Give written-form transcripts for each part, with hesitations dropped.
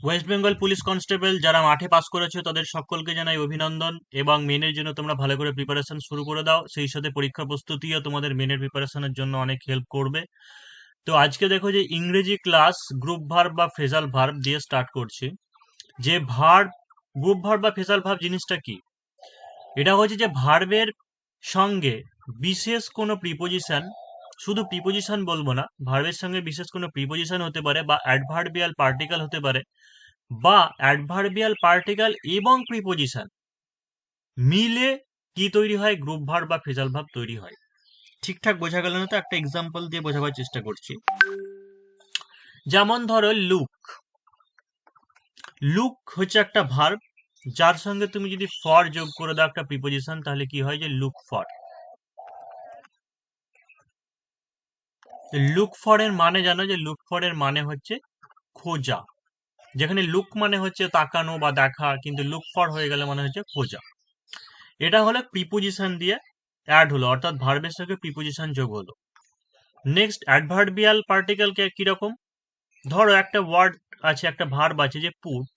West Bengal police constable যারা মাঠে pass করেছো তাদের সকলকে জানাই অভিনন্দন, এবং মেনের জন্য তোমরা ভালো করে প্রিপারেশন শুরু করে দাও। সেই সাথে পরীক্ষা প্রস্তুতিও তোমাদের মেনের প্রিপারেশনের জন্য অনেক হেল্প করবে। তো আজকে দেখো যে ইংরেজি ক্লাস গ্রুপ ভার্ব বা ফ্রেজাল ভার্ব দিয়ে স্টার্ট করছি। যে ভার্ব, গ্রুপ ভার্ব বা ফ্রেজাল ভার্ব জিনিসটা কি? এটা হচ্ছে যে ভার্বের সঙ্গে বিশেষ কোনো প্রিপোজিশন, শুধু প্রিপোজিশন বলবো না, ভার্বের সঙ্গে বিশেষ কোনো প্রিপোজিশন হতে পারে, বা অ্যাডভার্বিয়াল পার্টিকেল হতে পারে, বা অ্যাডভার্বিয়াল পার্টিকেল এবং প্রিপোজিশন মিলে কি তৈরি হয়? গ্রুপ ভার্ব বা ফ্রেজাল ভার্ব তৈরি হয়। ঠিকঠাক বোঝা গেল না তো? একটা এক্সাম্পল দিয়ে বোঝাবার চেষ্টা করছি। যেমন ধরো লুক। লুক হচ্ছে একটা ভার্ব, যার সঙ্গে তুমি যদি ফর যোগ করে দাও একটা প্রিপোজিশন, তাহলে কি হয়? যে লুক ফর। লুক ফর এর মানে জানো? যে লুক ফর এর মানে হচ্ছে খোঁজা। যেখানে লুক মানে হচ্ছে তাকানো বা দেখা, কিন্তু লুক ফর হয়ে গেলে মানে হচ্ছে খোঁজা। এটা হলো প্রিপোজিশন দিয়ে অ্যাড হলো, অর্থাৎ ভার্বের সঙ্গে প্রিপোজিশন যোগ হলো। নেক্সট অ্যাডভার্বিয়াল পার্টিকেল কে কিরকম? ধরো একটা ওয়ার্ড আছে, একটা ভার্ব আছে যে পুট।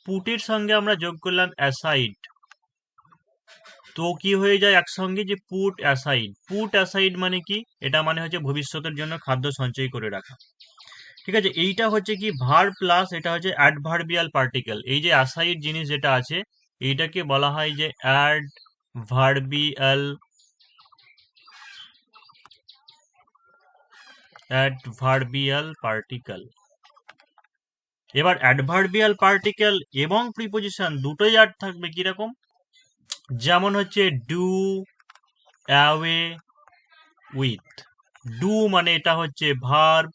পুটের সঙ্গে আমরা যোগ করলাম অ্যাসাইড, তো কি হয়ে যায় একসঙ্গে? যে পুট অ্যাসাইড। পুট অ্যাসাইড মানে কি? এটা মানে হচ্ছে ভবিষ্যতের জন্য খাদ্য সঞ্চয় করে রাখা। ঠিক আছে, এইটা হচ্ছে কি ভার্ব প্লাস এটা হচ্ছে অ্যাডভার্বিয়াল পার্টিকেল। এই যে অ্যাসাইড জিনিস যেটা আছে, এইটাকে বলা হয় যে অ্যাডভার্বিয়াল পার্টিকেল। এবার অ্যাডভার্বিয়াল পার্টিকেল এবং প্রিপোজিশন দুটোই অ্যাড থাকবে। কিরকম? যেমন হচ্ছে ডু অ্যাওয়ে উইথ। ডু মানে এটা হচ্ছে ভার্ব,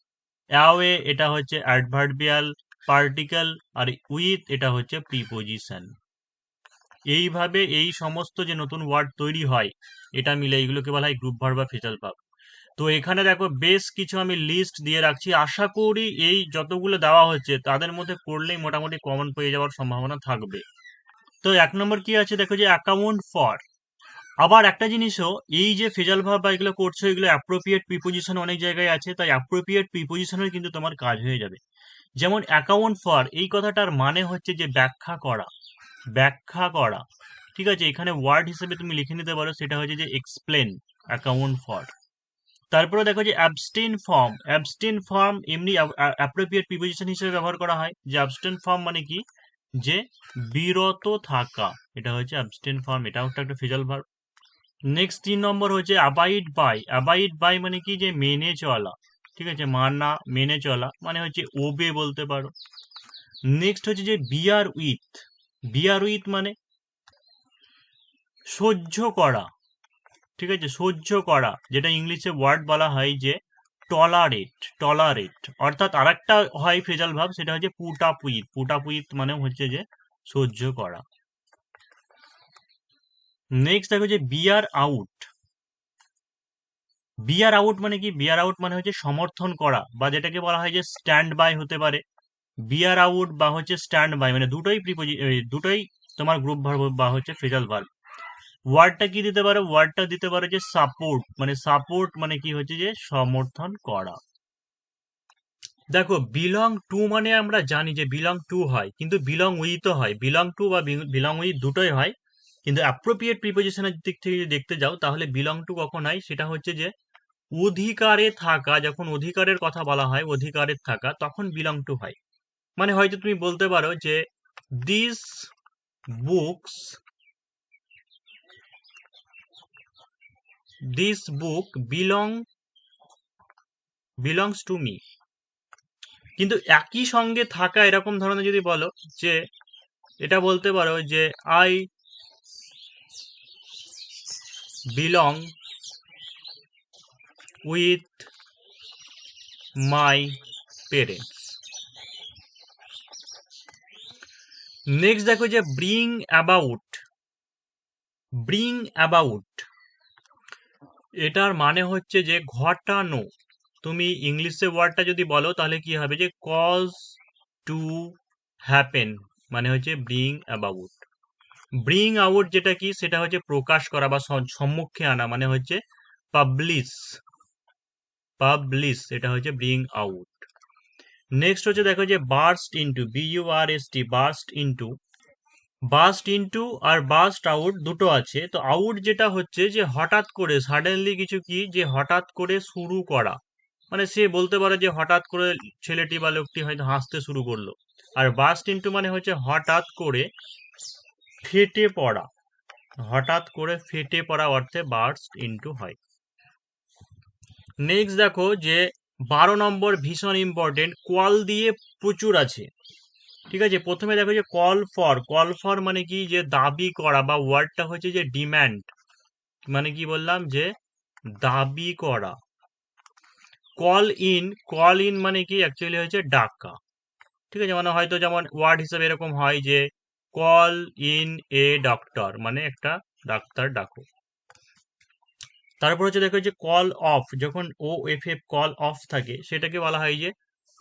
অ্যাওয়ে এটা হচ্ছে অ্যাডভার্বিয়াল পার্টিকেল, আর উইথ এটা হচ্ছে প্রিপোজিশন। এইভাবে এই সমস্ত যে নতুন ওয়ার্ড তৈরি হয়, এটা মিলে এইগুলোকে বলা হয় গ্রুপ ভার্ব বা ফ্রেজাল ভার্ব। তো এখানে দেখো বেশ কিছু আমি লিস্ট দিয়ে রাখছি, আশা করি এই যতগুলো দেওয়া হচ্ছে তাদের মধ্যে পড়লেই মোটামুটি কমন পেয়ে যাওয়ার সম্ভাবনা থাকবে। তো 1 নম্বর কি আছে দেখো? যে অ্যাকাউন্ট ফর। আবার একটা জিনিসও, এই যে ফ্রেজাল ভার্ব বা এগুলো করছো, এগুলো অ্যাপ্রোপ্রিয়েট প্রিপোজিশন অনেক জায়গায় আছে, তাই অ্যাপ্রোপ্রিয়েট প্রিপোজিশনের কিন্তু তোমার কাজ হয়ে যাবে। যেমন অ্যাকাউন্ট ফর, এই কথাটার মানে হচ্ছে যে ব্যাখ্যা করা, ব্যাখ্যা করা। ঠিক আছে, এখানে ওয়ার্ড হিসেবে তুমি লিখে নিতে পারো, সেটা হচ্ছে যে এক্সপ্লেন, অ্যাকাউন্ট ফর। তারপরে দেখো যে অ্যাবস্টেন ফর্ম। অ্যাবস্টেন ফর্ম এমনি অ্যাপ্রোপ্রিয়েট প্রিপোজিশন হিসেবে ব্যবহার করা হয়। যে অ্যাবস্টেন ফর্ম মানে কি? যে বিরত থাকা, এটা হচ্ছে অ্যাবস্টেন ফর্ম, এটাও একটা ফ্রেজাল ভার্ব। নেক্সট 3 নম্বর হচ্ছে অ্যাবাইড বাই। অ্যাবাইড বাই মানে কি? যে মেনে চলা। ঠিক আছে, মানা, মেনে চলা মানে হচ্ছে ওবে বলতে পারো। নেক্সট হচ্ছে যে বিয়ার উইথ। বিয়ার উইথ মানে সহ্য করা। ঠিক আছে, সহ্য করা, যেটা ইংলিশে ওয়ার্ড বলা হয় যে টলারেট। টলারেট অর্থাৎ আরেকটা হয় ফ্রেজাল ভাব, সেটা হচ্ছে put up with. Put up with মানে হচ্ছে যে সহ্য করা। নেক্সট দেখো যে বিয়ার আউট। বিয়ার আউট মানে কি? বিয়ার আউট মানে হচ্ছে সমর্থন করা, বা যেটাকে বলা হয় যে স্ট্যান্ড বাই হতে পারে। বিয়ার আউট বা হচ্ছে স্ট্যান্ড বাই মানে দুটোই দুটোই তোমার গ্রুপ ভার্ব বা হচ্ছে ফ্রেজাল ভার্ব। ওয়ার্ডটা কি দিতে পারো? ওয়ার্ডটা দিতে পারো যে সাপোর্ট। মানে সাপোর্ট মানে কি হচ্ছে? যে সমর্থন করা। দেখো বিলং টু মানে আমরা জানি যে বিলং টু হয়, কিন্তু বিলং উইথও হয়। বিলং টু বা বিলং উইথ দুটোই হয়, কিন্তু অ্যাপ্রোপ্রিয়েট প্রিপোজিশনের দিক থেকে যদি দেখতে যাও, তাহলে বিলং টু কখন হয়? সেটা হচ্ছে যে অধিকারে থাকা। যখন অধিকারের কথা বলা হয়, অধিকারে থাকা, তখন বিলং টু হয়। মানে হয়তো তুমি বলতে পারো যে this books this book belongs to me. কিন্তু একই সঙ্গে থাকা এরকম ধরনের যদি বলো, যে এটা বলতে পারো যে I belong with my parents. Next দেখো যে ব্রিং অ্যাবাউট। ব্রিং অ্যাবাউট এটার মানে হচ্ছে যে ঘটানো। তুমি ইংলিশে ওয়ার্ডটা যদি বলো, তাহলে কি হবে? যে কজ টু হ্যাপেন মানে হচ্ছে ব্রিং অ্যাবাউট। ব্রিং আউট যেটা কি? সেটা হচ্ছে প্রকাশ করা বা সম্মুখে আনা, মানে হচ্ছে পাবলিশ। পাবলিশ এটা হচ্ছে ব্রিং আউট। নেক্সট হচ্ছে দেখো যে burst into, BURST, burst into. Burst into আর বার্স্ট আউট দুটো আছে। তো আউট যেটা হচ্ছে যে হঠাৎ করে সাডেনলি কিছু কি, যে হঠাৎ করে শুরু করা, মানে সে বলতে পারে যে হঠাৎ করে ছেলেটি বা লোকটি হয়তো হাসতে শুরু করলো। আর বার্স্ট ইনটু মানে হচ্ছে হঠাৎ করে ফেটে পড়া, হঠাৎ করে ফেটে পড়া অর্থে বার্স্ট ইনটু হয়। নেক্সট দেখো যে 12 নম্বর ভীষণ ইম্পর্টেন্ট, কল দিয়ে প্রচুর আছে। ঠিক আছে, প্রথমে দেখো যে কল ফর, কল ফর মানে কি, যে দাবি করা, বা ওয়ার্ডটা হচ্ছে যে ডিম্যান্ড, মানে কি বললাম যে দাবি করা। কল ইন, কল ইন মানে কি অ্যাকচুয়ালি হচ্ছে ডাকা। ঠিক আছে, মানে হয়তো যেমন ওয়ার্ড হিসেবে এরকম হয় যে কল ইন এ ডক্টর, মানে একটা ডাক্তার ডাকো। তারপর হচ্ছে দেখো যে কল অফ, যখন OFF কল অফ থাকে সেটাকে বলা হয় যে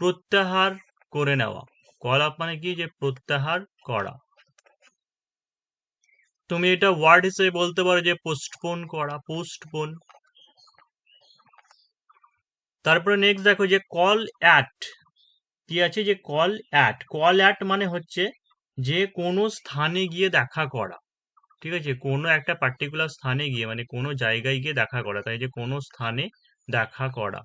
প্রত্যাহার করে নেওয়া। কল অফ মানে কি, যে প্রত্যাহার করা। তুমি এটা ওয়ার্ড হিসেবে বলতে পারো যে পোস্টপোন করা, পোস্টপোন। তারপরে নেক্সট দেখো যে কল অ্যাট, কি আছে যে কল অ্যাট, কল অ্যাট মানে হচ্ছে যে কোনো স্থানে গিয়ে দেখা করা। ঠিক আছে, কোনো একটা পার্টিকুলার স্থানে গিয়ে, মানে কোনো জায়গায় গিয়ে দেখা করা, তাই যে কোনো স্থানে দেখা করা।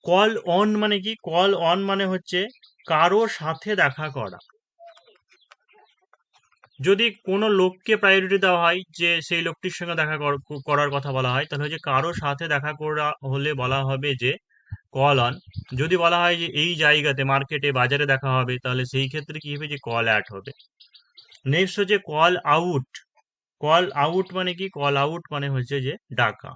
কল অন মানে কি, কল অন মানে হচ্ছে কারো সাথে দেখা করা। যদি কোনো লোককে প্রায়োরিটি দেওয়া হয়, যে সেই লোকটির সঙ্গে দেখা করার কথা বলা হয়, তাহলে হচ্ছে কারো সাথে দেখা করা হলে বলা হবে যে কল অন। যদি বলা হয় যে এই জায়গাতে, মার্কেটে, বাজারে দেখা হবে, তাহলে সেই ক্ষেত্রে কি হবে, যে কল অ্যাট হবে। নেক্সট হচ্ছে কল আউট, কল আউট মানে কি, কল আউট মানে হচ্ছে যে ডাকা।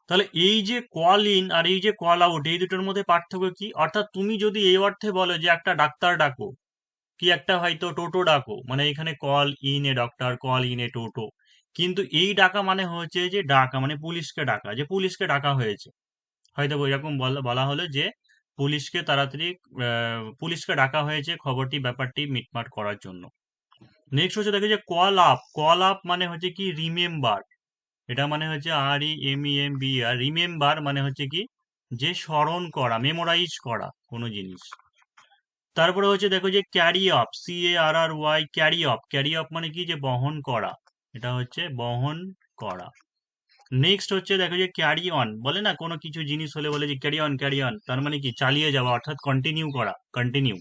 তাহলে এই যে কল ইন আর এই যে কল আউট, এই দুটোর মধ্যে পার্থক্য কি, অর্থাৎ তুমি যদি এই অর্থে বলো যে একটা ডাক্তার ডাকো, কি একটা হয়তো টোটো ডাকো, মানে এখানে call in a doctor, call in a toto. কিন্তু এই ডাকা মানে হচ্ছে যে ডাকা, মানে পুলিশকে ডাকা, যে পুলিশকে ডাকা হয়েছে। হয়তো এরকম বলা হলো যে পুলিশকে তাড়াতাড়ি, পুলিশকে ডাকা হয়েছে খবরটি, ব্যাপারটি মিটমাট করার জন্য। নেক্সট হচ্ছে দেখো যে কল আপ, কল আপ মানে হচ্ছে কি রিমেম্বার, এটা মানে হচ্ছে REMEMBR, রিমেম্বার মানে হচ্ছে কি, যে স্মরণ করা, মেমোরাইজ করা কোনো জিনিস। তারপরে হচ্ছে দেখো যে carry of, CARRY, carry of, carry of মানে কি, যে বহন করা, এটা হচ্ছে বহন করা। নেক্সট হচ্ছে দেখো যে ক্যারি অন, বলে না কোনো কিছু জিনিস হলে বলে যে ক্যারি অন, ক্যারি অন, তার মানে কি চালিয়ে যাওয়া, অর্থাৎ কন্টিনিউ করা, কন্টিনিউ।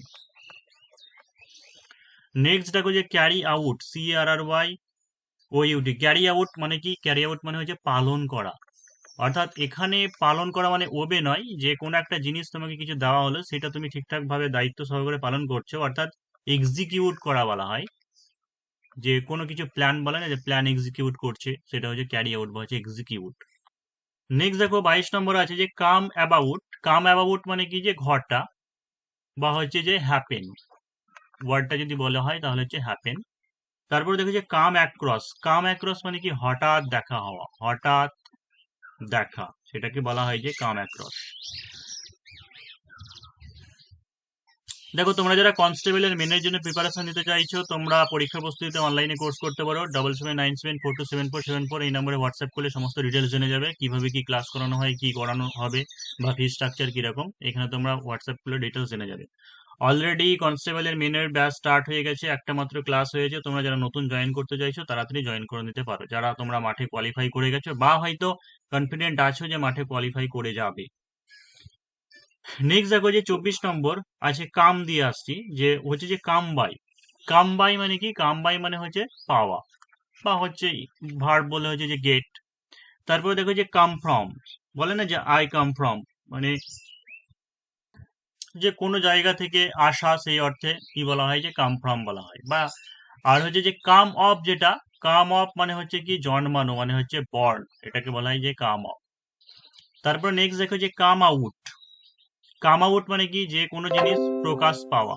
নেক্সট দেখো যে carry out, CARRYOUT, carry out মানে কি, ক্যারি আউট মানে হচ্ছে পালন করা। অর্থাৎ এখানে পালন করা মানে ওবে নয়, যে কোনো একটা জিনিস তোমাকে কিছু দেওয়া হলো, সেটা তুমি ঠিকঠাক ভাবে দায়িত্ব সহকারে পালন করছো, অর্থাৎ এক্সিকিউট করা বলা হয়। যে কোনো কিছু প্ল্যান বলে না, যে প্ল্যান এক্সিকিউট করছে, সেটা হচ্ছে ক্যারি আউট বা হচ্ছে এক্সিকিউট। নেক্সট দেখো 22 নম্বর আছে যে কাম অ্যাবাউট, কাম অ্যাবাউট মানে কি, যে ঘটা, বা হচ্ছে যে হ্যাপেন, ওয়ার্ডটা যদি বলা হয় তাহলে হচ্ছে হ্যাপেন। তারপরে দেখো যে কাম অ্যাক্রস, কাম অ্যাক্রস মানে কি হঠাৎ দেখা হওয়া, হঠাৎ দেখা, সেটাকে বলা হয় যে কাম অ্যাক্রস। দেখো তোমরা যারা কনস্টেবলের মেনের জন্য প্রিপারেশন নিতে চাইছো, তোমরা পরীক্ষা প্রস্তুতিতে অনলাইনে কোর্স করতে পারো। 7797427474 এই নম্বরে হোয়াটসঅ্যাপ করলে সমস্ত ডিটেলস জেনে যাবে, কিভাবে কি ক্লাস করানো হয়, কি করানো হবে, বা ফি স্ট্রাকচার কিরকম, এখানে তোমরা হোয়াটসঅ্যাপ করলে ডিটেলস জেনে যাবে। অলরেডি কনস্টেবলের মেনের ব্যাচ স্টার্ট হয়ে গেছে, একটা মাত্র ক্লাস হয়েছে। তোমরা যারা নতুন জয়েন করতে চাইছো তাড়াতাড়ি জয়েন করে নিতে পারো, যারা তোমরা মাঠে কোয়ালিফাই করে গেছো, বা হয়তো কনফিডেন্ট আছো যে মাঠে কোয়ালিফাই করে যাবে। নেক্সট দেখো যে 24 নম্বর আছে, কাম দিয়ে আসছি, যে হচ্ছে যে কাম বাই, কাম বাই মানে কি, কাম বাই মানে হচ্ছে পাওয়া, বা হচ্ছে ভার্ব বলে হচ্ছে যে গেট। তারপরে দেখো যে কাম ফ্রম, বলে না যে আই কাম ফ্রম, মানে যে কোনো জায়গা থেকে আসা, সেই অর্থে কি বলা হয়, যে কাম ফ্রম বলা হয়। বা আর হচ্ছে যে কাম অফ, যেটা কাম অফ মানে হচ্ছে কি জন্মানো, মানে হচ্ছে বর্ন, এটাকে বলা হয় যে কাম অফ। তারপর নেক্সট দেখো যে কাম আউট, কাম আউট মানে কি, যে কোনো জিনিস প্রকাশ পাওয়া,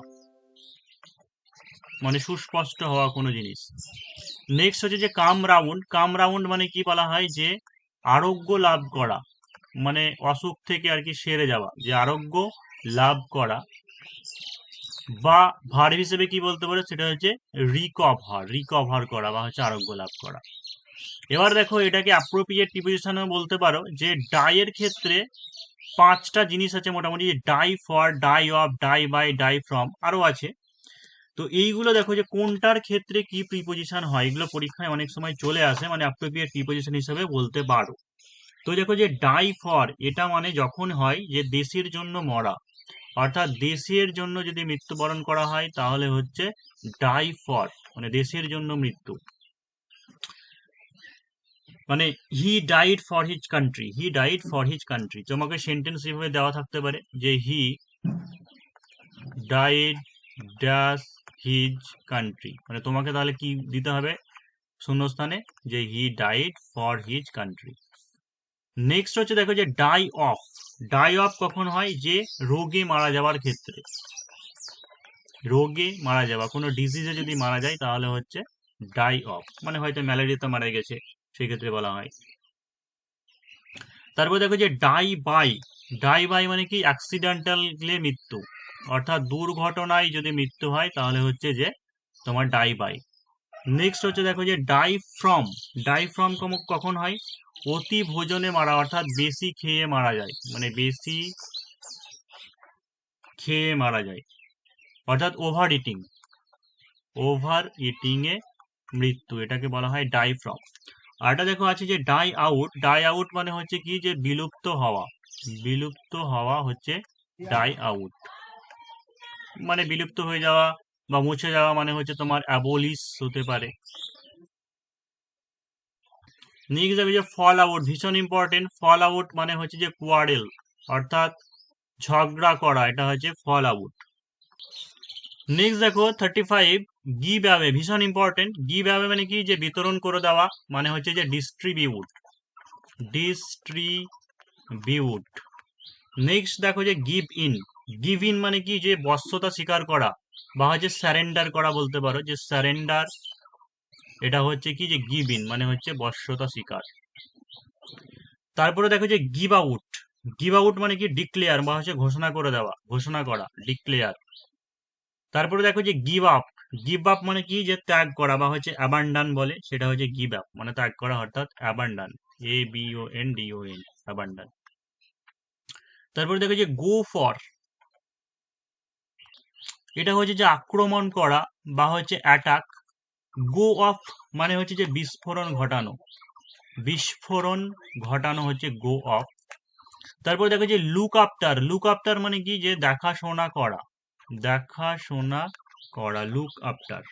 মানে সুস্পষ্ট হওয়া কোনো জিনিস। নেক্সট হচ্ছে যে কাম রাউন্ড, কাম রাউন্ড মানে কি বলা হয়, যে আরোগ্য লাভ করা, মানে অসুখ থেকে আর কি সেরে যাওয়া, যে আরোগ্য লাভ করা। বা ভার্ব হিসেবে কি বলতে পারো, সেটা হচ্ছে রিকভার, রিকভার করা, বা হচ্ছে আরোগ্য লাভ করা। এবার দেখো এটাকে অ্যাপ্রোপ্রিয়েট প্রিপোজিশনও বলতে পারো, যে ডাইয়ের ক্ষেত্রে 5টা জিনিস আছে মোটামুটি, die for, die of, die by, die from, আরো আছে। তো এইগুলো দেখো যে কোনটার ক্ষেত্রে কি প্রিপোজিশন হয়, এগুলো পরীক্ষায় অনেক সময় চলে আসে, মানে অ্যাপ্রোপ্রিয়েট প্রিপোজিশন হিসেবে বলতে পারো। তো দেখো যে ডাই ফর, এটা মানে যখন হয় যে দেশের জন্য মরা, অর্থাৎ দেশের জন্য যদি মৃত্যুবরণ করা হয় তাহলে হচ্ছে ডাই ফর, মানে দেশের জন্য মৃত্যু, মানে he died for his country, he died for his country. তোমাকে সেন্টেন্স এভাবে দেওয়া থাকতে পারে যে he died dash his country, মানে তোমাকে তাহলে কি দিতে হবে শূন্যস্থানে, যে he died for his country. Next হচ্ছে দেখো যে ডাই অফ, ডাই অফ কখন হয়, যে রোগে মারা যাওয়ার ক্ষেত্রে, রোগে মারা যাওয়া, কোনো ডিজিজে যদি মারা যায় তাহলে হচ্ছে ডাই অফ, মানে হয়তো ম্যালেরিয়াতে মারা গেছে সেই ক্ষেত্রে বলা হয়। তারপর দেখো যে ডাই বাই, ডাই বাই মানে কি অ্যাক্সিডেন্টালে মৃত্যু, অর্থাৎ দুর্ঘটনায় যদি মৃত্যু হয় তাহলে হচ্ছে যে তোমার ডাই বাই। নেক্সট হচ্ছে দেখো যে ডাই ফ্রম, ডাই ফ্রম কখন হয়, অতি ভোজনে মারা, অর্থাৎ বেশি খেয়ে মারা যায়, মানে বেশি খেয়ে মারা যায়, অর্থাৎ ওভার ইটিং, ওভার ইটিং এ মৃত্যু, এটাকে বলা হয় ডাই ফ্রম। আরটা দেখো আছে যে ডাই আউট, ডাই আউট মানে হচ্ছে কি যে বিলুপ্ত হওয়া, বিলুপ্ত হওয়া হচ্ছে ডাই আউট, মানে বিলুপ্ত হয়ে যাওয়া বা মুছে যাওয়া, মানে হচ্ছে তোমার অ্যাবলিশ হতে পারে। নেক্সট দেখো যে ফল আউট, ভীষণ ইম্পর্টেন্ট, ফল আউট মানে হচ্ছে যে কোয়ারেল, অর্থাৎ ঝগড়া করা, এটা হচ্ছে ফল আউট। নেক্সট দেখো 35 গিভ অ্যাওয়ে, ভীষণ ইম্পর্টেন্ট, গিভ অ্যাওয়ে মানে কি যে বিতরণ করে দেওয়া, মানে হচ্ছে যে ডিস্ট্রিবিউট, ডিস্ট্রিবিউট। নেক্সট দেখো যে গিভ ইন, গিভ ইন মানে কি যে বশ্যতা স্বীকার করা, বা হচ্ছে স্যারেন্ডার করা বলতে পারো, যে স্যারেন্ডার, এটা হচ্ছে কি যে গিভ ইন মানে হচ্ছে বশ্যতা স্বীকার। তারপরে দেখো যে গিভ আউট, গিভ আউট মানে কি ডিক্লেয়ার, বা হচ্ছে ঘোষণা করে দেওয়া, ঘোষণা করা, ডিক্লেয়ার। তারপরে দেখো যে গিভ আপ, গিভ আপ মানে কি যে ত্যাগ করা, বা হচ্ছে অ্যাবান্ডান বলে, সেটা হচ্ছে গিভ আপ মানে ত্যাগ করা, অর্থাৎ অ্যাবান্ডান, ABONDON, অ্যাবান্ডান। তারপরে দেখো যে গো ফর, এটা হচ্ছে যে আক্রমণ করা বা হচ্ছে অ্যাটাক। গো অফ মানে হচ্ছে যে বিস্ফোরণ ঘটানো, বিস্ফোরণ ঘটানো হচ্ছে গো অফ। তারপর দেখো যে লুক আফটার, লুক আফটার মানে কি যে দেখাশোনা করা, দেখাশোনা করা, লুক আফটার।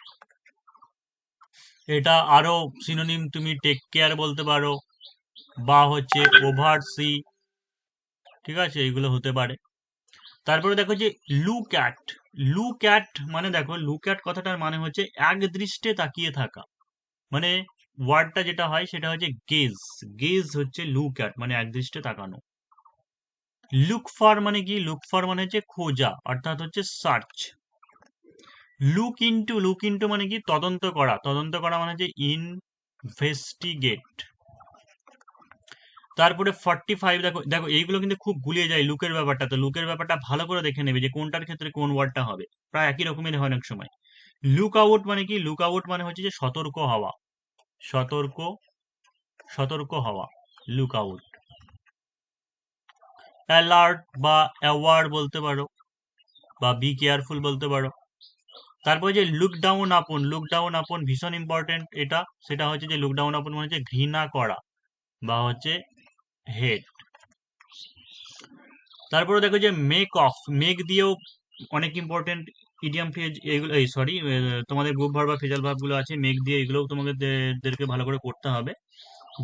এটা আরো সিনোনিম তুমি টেক কেয়ার বলতে পারো, বা হচ্ছে ওভারসি, ঠিক আছে, এগুলো হতে পারে। তারপরে দেখো যে লুক অ্যাট, লুক অ্যাট মানে দেখো লুক অ্যাট কথাটার মানে হচ্ছে এক দৃষ্টে তাকিয়ে থাকা, মানে ওয়ার্ডটা যেটা হয় সেটা হচ্ছে গেজ, গেজ হচ্ছে লুক অ্যাট মানে এক দৃষ্টে তাকানো। লুক ফর মানে কি, লুক ফর মানে হচ্ছে খোঁজা, অর্থাৎ হচ্ছে search. Look into, look into মানে কি তদন্ত করা, তদন্ত করা মানে হচ্ছে ইনভেস্টিগেট। তারপরে 45 দেখো, দেখো এইগুলো কিন্তু খুব গুলিয়ে যায় লুকের ব্যাপারটা, তো লুকের ব্যাপারটা ভালো করে দেখে নেবে যে কোনটার ক্ষেত্রে কোন ওয়ার্ডটা হবে, প্রায় একই রকমের হয় অনেক সময়। লুক আউট মানে কি, লুক আউট মানে হচ্ছে যে সতর্ক হওয়া, সতর্ক, সতর্ক হওয়া, লুক আউট। অ্যালার্ট বা অ্যাওয়ার্ড বলতে পারো, বা বি কেয়ারফুল বলতে পারো। তারপর যে look down upon, look down upon ভীষণ ইম্পর্টেন্ট এটা, সেটা হচ্ছে যে লুক ডাউন আপন মানে হচ্ছে ঘৃণা করা বা হচ্ছে হেড। তারপরে দেখো যে মেক অফ, মেক দিয়েও অনেক ইম্পর্টেন্ট ইডিয়াম ফ্রেজ এগুলো, এই সরি তোমাদের গ্রুপ ভার্ব বা ফ্রেজাল ভার্ব গুলো আছে, মেক দিয়ে এগুলোও তোমাদেরকে ভালো করে করতে হবে।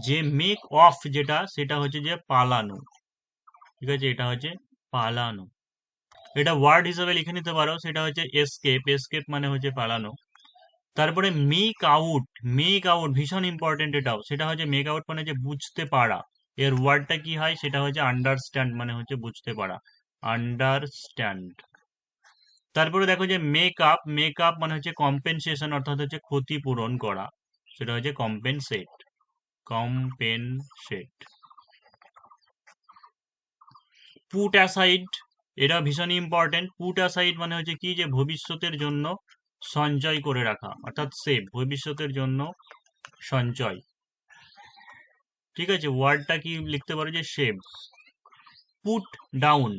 যে মেক অফ যেটা, সেটা হচ্ছে যে পালানো, ঠিক আছে, এটা হচ্ছে পালানো, এটা ওয়ার্ড হিসেবে লিখে নিতে পারো, সেটা হচ্ছে এসকেপ, এসকেপ মানে হচ্ছে পালানো। তারপরে মেক আউট, মেক আউট ভীষণ ইম্পর্টেন্ট এটাও, সেটা হচ্ছে মেক আউট মানে যে বুঝতে পারা, এর ওয়ার্ডটা কি হয় সেটা হচ্ছে আন্ডারস্ট্যান্ড মানে হচ্ছে বুঝতে পারা, আন্ডারস্ট্যান্ড। তারপরে দেখো যে মেক আপ, মেক আপ মানে হচ্ছে কম্পেনসেশন, অর্থাৎ হচ্ছে ক্ষতিপূরণ করা, সেটা হচ্ছে কম্পেনসেট, কম্পেনসেট। পুট অ্যাসাইড, এটা ভীষণ ইম্পর্টেন্ট, পুট অ্যাসাইড মানে হচ্ছে কি যে ভবিষ্যতের জন্য সঞ্চয় করে রাখা, অর্থাৎ সেভ, ভবিষ্যতের জন্য সঞ্চয়, ঠিক আছে, ওয়ার্ডটা কি লিখতে পারো যে save. Put down.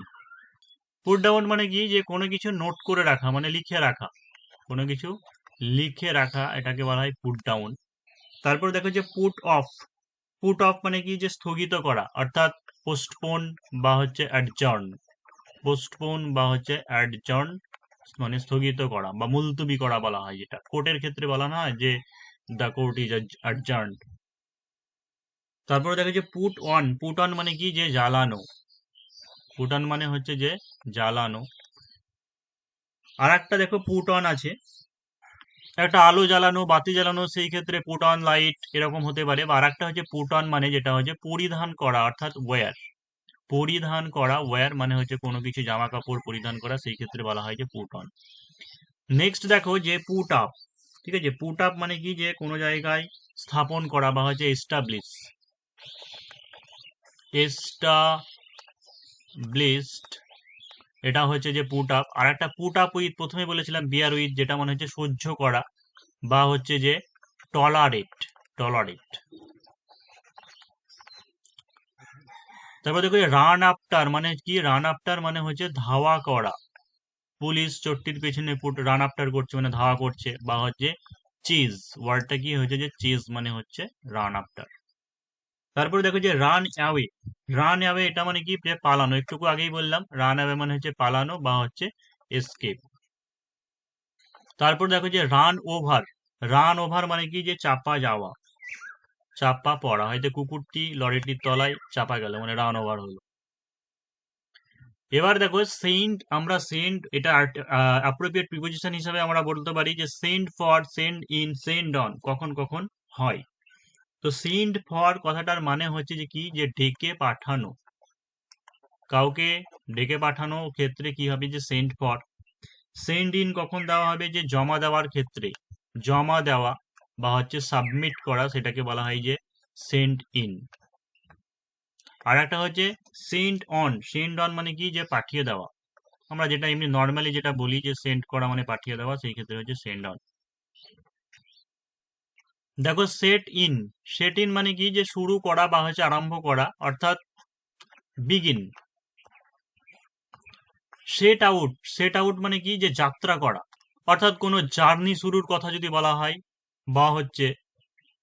Put down মানে কি, যে কোনো কিছু নোট করে রাখা, মানে লিখে রাখা, কোনো কিছু লিখে রাখা, এটাকে বলা হয় পুট ডাউন। তারপর দেখো যে পুট অফ। পুট অফ মানে কি, যে স্থগিত করা, অর্থাৎ পোস্টপোন বা হচ্ছে অ্যাডজার্ন। পোস্টপোন বা হচ্ছে অ্যাডজার্ন মানে স্থগিত করা বা মুলতবি করা বলা হয়, যেটা কোর্টের ক্ষেত্রে বলা না হয় যে দ্য কোর্ট ইজ অ্যাডজার্নড। তারপরে দেখো যে পুট অন। পুট অন মানে কি, যে জ্বালানো। পুট অন মানে হচ্ছে যে জ্বালানো। আর একটা দেখো পুট অন আছে, একটা আলো জ্বালানো, বাতি জ্বালানো, সেই ক্ষেত্রে পুট অন লাইট এরকম হতে পারে। বা আর একটা হচ্ছে পুট অন মানে যেটা হচ্ছে পরিধান করা, অর্থাৎ ওয়্যার। পরিধান করা, ওয়্যার মানে হচ্ছে কোনো কিছু জামা কাপড় পরিধান করা, সেই ক্ষেত্রে বলা হয় যে পুট অন। নেক্সট দেখো যে পুট আপ। ঠিক আছে, পুট আপ মানে কি, যে কোনো জায়গায় স্থাপন করা বা হচ্ছে এস্টাবলিশ। এস্টাবলিশড, এটা হচ্ছে যে পুট আপ। আর একটা পুট আপ উইথ, প্রথমে বলেছিলাম বিয়ার উইথ, যেটা মনে হচ্ছে সহ্য করা বা হচ্ছে যে টলারেট। টলারেট। তারপর দেখো রান আফটার মানে কি, রান আফটার মানে হচ্ছে ধাওয়া করা। পুলিশ চোরটির পেছনে রান আফটার করছে মানে ধাওয়া করছে। বা হচ্ছে চিজ, ওয়ার্ডটা কি হচ্ছে যে চিজ মানে হচ্ছে রান আফটার। তারপরে দেখো যে রান অ্যাওয়ে। রান অ্যাওয়ে এটা মানে কি, যে পালানো। একটুকু আগেই বললাম রান অ্যাওয়ে মানে হচ্ছে পালানো বা হচ্ছে এসকেপ। তারপর দেখো যে রান ওভার। রান ওভার মানে কি, যে চাপা যাওয়া, চাপা পড়া। হয়তো কুকুরটি লরিটির তলায় চাপা গেল মানে রান ওভার হলো। এবার দেখো সেন্ড। আমরা সেন্ড, এটা অ্যাপ্রোপ্রিয়েট প্রিপোজিশন হিসাবে আমরা বলতে পারি যে send for, send in, send on কখন কখন হয়। তো সেন্ড ফর কথাটার মানে হচ্ছে যে কি, যে ডেকে পাঠানো। কাউকে ডেকে পাঠানো ক্ষেত্রে কি হবে, যে সেন্ড ফর। সেন্ড ইন কখন দেওয়া হবে, যে জমা দেওয়ার ক্ষেত্রে। জমা দেওয়া বা হচ্ছে সাবমিট করা, সেটাকে বলা হয় যে সেন্ড ইন। আর একটা হচ্ছে সেন্ড অন। সেন্ড অন মানে কি, যে পাঠিয়ে দেওয়া। আমরা যেটা এমনি নর্মালি যেটা বলি যে সেন্ড করা মানে পাঠিয়ে দেওয়া, সেই ক্ষেত্রে হচ্ছে সেন্ড অন। দেখো সেট ইন। সেট ইন মানে কি, যে শুরু করা বা হচ্ছে আরম্ভ করা, অর্থাৎ begin. Set out. Set out মানে কি, যে যাত্রা করা, অর্থাৎ কোনো জার্নি শুরুর কথা যদি বলা হয়, বা হচ্ছে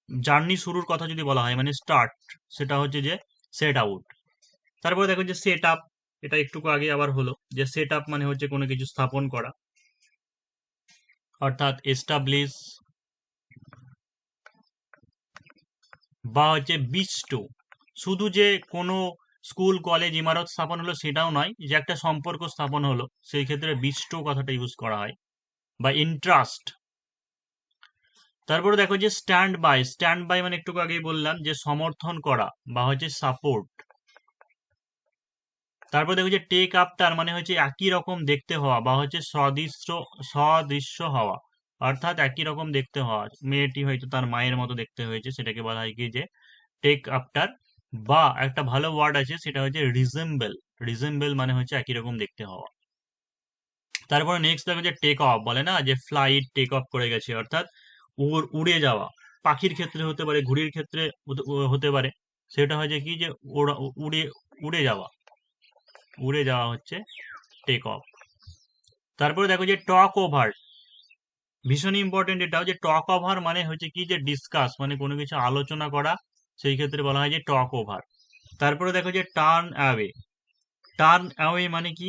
জার্নি শুরুর কথা যদি বলা হয় মানে স্টার্ট, সেটা হচ্ছে যে সেট আউট। তারপরে দেখো যে সেট আপ। এটা একটু আগে আবার হলো, যে সেট আপ মানে হচ্ছে কোনো কিছু স্থাপন করা, অর্থাৎ এস্টাবলিশ বা হচ্ছে বিস্টো। শুধু যে কোনো স্কুল কলেজ ইমারত স্থাপন হলো সেটাও নয়, যে একটা সম্পর্ক স্থাপন হলো, সেই ক্ষেত্রে বিস্টো কথাটা ইউজ করা হয়। বা ইন্ট্রাস্ট। তারপরে দেখো যে স্ট্যান্ড বাই। স্ট্যান্ড বাই মানে একটু আগেই বললাম যে সমর্থন করা বা হচ্ছে সাপোর্ট। তারপর দেখো যে টেক আফটার মানে হচ্ছে একই রকম দেখতে হওয়া বা হচ্ছে সদৃশ্য হওয়া, অর্থাৎ একই রকম দেখতে হওয়া। মেয়েটি হয়তো তার মায়ের মতো দেখতে হয়েছে, সেটাকে বলা হয় কি, যে টেক আফটার। বা একটা ভালো ওয়ার্ড আছে, সেটা হচ্ছে রিজেম্বল। রিজেম্বল মানে হচ্ছে একই রকম দেখতে হওয়া। তারপরে নেক্সট দেখো যে টেক অফ, বলে না যে ফ্লাইট টেক অফ করে গেছে, অর্থাৎ উড়ে যাওয়া। পাখির ক্ষেত্রে হতে পারে, ঘুড়ির ক্ষেত্রে হতে পারে। সেটা হয় যে কি, যে উড়ে উড়ে যাওয়া। উড়ে যাওয়া হচ্ছে টেক অফ। তারপরে দেখো যে টক ওভার। ভীষণ ইম্পর্টেন্ট এটাও, যে টক ওভার মানে হচ্ছে কি, যে ডিসকাস মানে কোনো কিছু আলোচনা করা, সেই ক্ষেত্রে বলা হয় যে টক ওভার। তারপরে দেখো যে টার্ন অ্যাওয়ে। টার্ন অ্যাওয়ে মানে কি,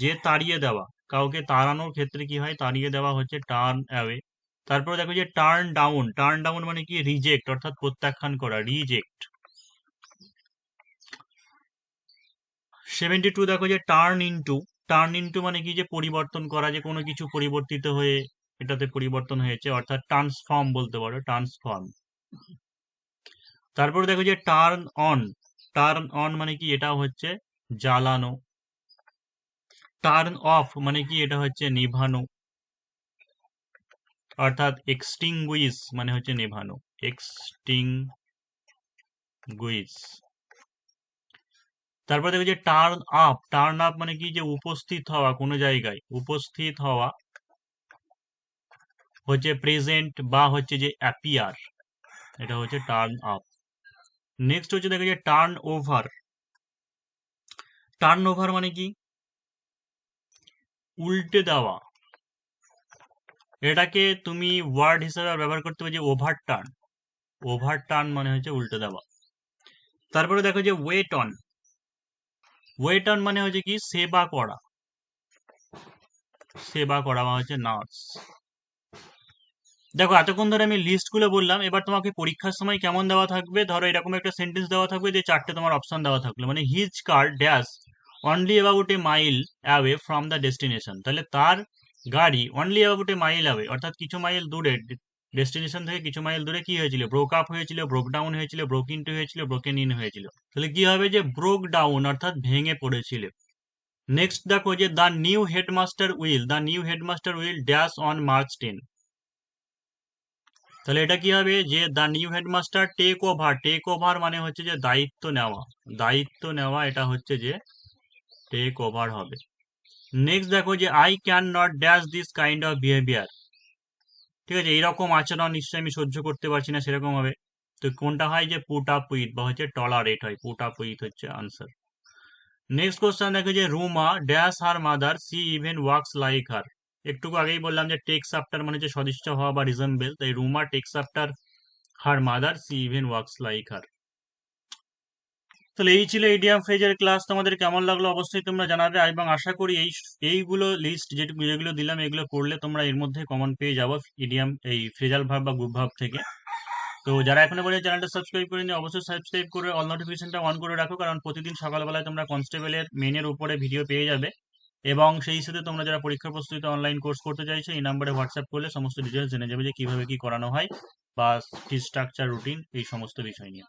যে তাড়িয়ে দেওয়া। কাউকে তাড়ানোর ক্ষেত্রে কি হয়, তাড়িয়ে দেওয়া হচ্ছে টার্ন অ্যাওয়ে। তারপরে দেখো যে টার্ন ডাউন। টার্ন ডাউন মানে কি, রিজেক্ট, অর্থাৎ প্রত্যাখ্যান করা, রিজেক্ট। 72 দেখো যে টার্ন ইনটু। টার্ন ইনটু মানে কি, যে পরিবর্তন করা, যে কোনো কিছু পরিবর্তিত হয়ে এটাতে পরিবর্তন হয়েছে, অর্থাৎ ট্রান্সফর্ম বলতে পারো, ট্রান্সফর্ম। তারপরে দেখো যে টার্ন অন। টার্ন অন মানে কি, এটা হচ্ছে জ্বালানো। টার্ন অফ মানে কি, এটা হচ্ছে নিভানো, অর্থাৎ এক্সটিংগুইশ মানে হচ্ছে নেভানো, এক্সটিংগুইশ। তারপর দেখো যে টার্ন আপ। টার্ন আপ মানে কি, যে উপস্থিত হওয়া, কোনো জায়গায় উপস্থিত হওয়া, হচ্ছে প্রেজেন্ট বা হচ্ছে যে অ্যাপিয়ার, এটা হচ্ছে টার্ন আপ। নেক্সট হচ্ছে দেখো যে টার্ন ওভার। টার্ন ওভার মানে কি? উল্টে দেওয়া। এটাকে তুমি ওয়ার্ড হিসেবে ব্যবহার করতে পারো যে ওভার টার্ন। ওভার টার্ন মানে হচ্ছে উল্টে দেওয়া। তারপরে দেখো যে ওয়েট অন। ওয়েট অন মানে হচ্ছে কি সেবা করা। সেবা করা মানে হচ্ছে নার্স। দেখো এতক্ষণ ধরে আমি লিস্টগুলো বললাম, এবার তোমাকে পরীক্ষার সময় কেমন দেওয়া থাকবে, ধরো এরকম একটা সেন্টেন্স দেওয়া থাকবে যে চারটে তোমার অপশন দেওয়া থাকলো, মানে his car dash only about a mile away from the destination. তাহলে তার গাড়ি only about a mile away, অর্থাৎ কিছু মাইল দূরে, ডেস্টিনেশন থেকে কিছু মাইল দূরে কি হয়েছিল, ব্রোক আপ হয়েছিল, ব্রোক ডাউন হয়েছিল, ব্রোক ইনটু হয়েছিল, ব্রোকেন ইন হয়েছিল। তাহলে কি হবে যে ব্রোক ডাউন অর্থাৎ ভেঙে পড়েছিল। নেক্সট দেখো যে the new headmaster will dash on March 10। তাহলে এটা কি হবে যে the new headmaster take over. Take over মানে হচ্ছে যে দায়িত্ব নেওয়া। দায়িত্ব নেওয়া, এটা হচ্ছে যে টেক ওভার হবে। নেক্সট দেখো যে I can not dash this kind of behaviour. ঠিক আছে, এইরকম আচরণ নিশ্চয়ই আমি সহ্য করতে পারছি না, সেরকম হবে। তো কোনটা হয় যে পুট আপ উইথ বা হচ্ছে টলারেট হয়। পুট আপ উইথ হচ্ছে আনসার। নেক্সট কোশ্চেন দেখো যে Ruma dash her mother she even works like her. একটু আগেই বললাম যে টেক্স আফটার মানে হচ্ছে সদৃশ্য হওয়া বা রিজেম্বল, তাই Ruma takes after her mother she even works like her. তাহলে এই ছিল ইডিয়াম ফ্রেজের ক্লাস। তোমাদের কেমন লাগলো অবশ্যই তোমরা জানাবে, এবং আশা করি এইগুলো লিস্ট যেগুলো দিলাম এগুলো করলে তোমরা এর মধ্যে কমন পেয়ে যাবো ইডিয়াম এই ফ্রেজাল ভার্ব বা গ্রুপ ভার্ব থেকে। তো যারা এখনো পর্যন্ত চ্যানেলটা সাবস্ক্রাইব করেনি অবশ্যই সাবস্ক্রাইব করে অল নোটিফিকেশনটা অন করে রাখো, কারণ প্রতিদিন সকালবেলায় তোমরা কনস্টেবলের মেনের উপরে ভিডিও পেয়ে যাবে। এবং সেই সাথে তোমরা যারা পরীক্ষার প্রস্তুতিতে অনলাইন কোর্স করতে চাইছো এই নাম্বারে হোয়াটসঅ্যাপ করলে সমস্ত ডিটেলস জেনে যাবে যে কিভাবে কি করানো হয় বা ফিস স্ট্রাকচার, রুটিন, এই সমস্ত বিষয় নিয়ে।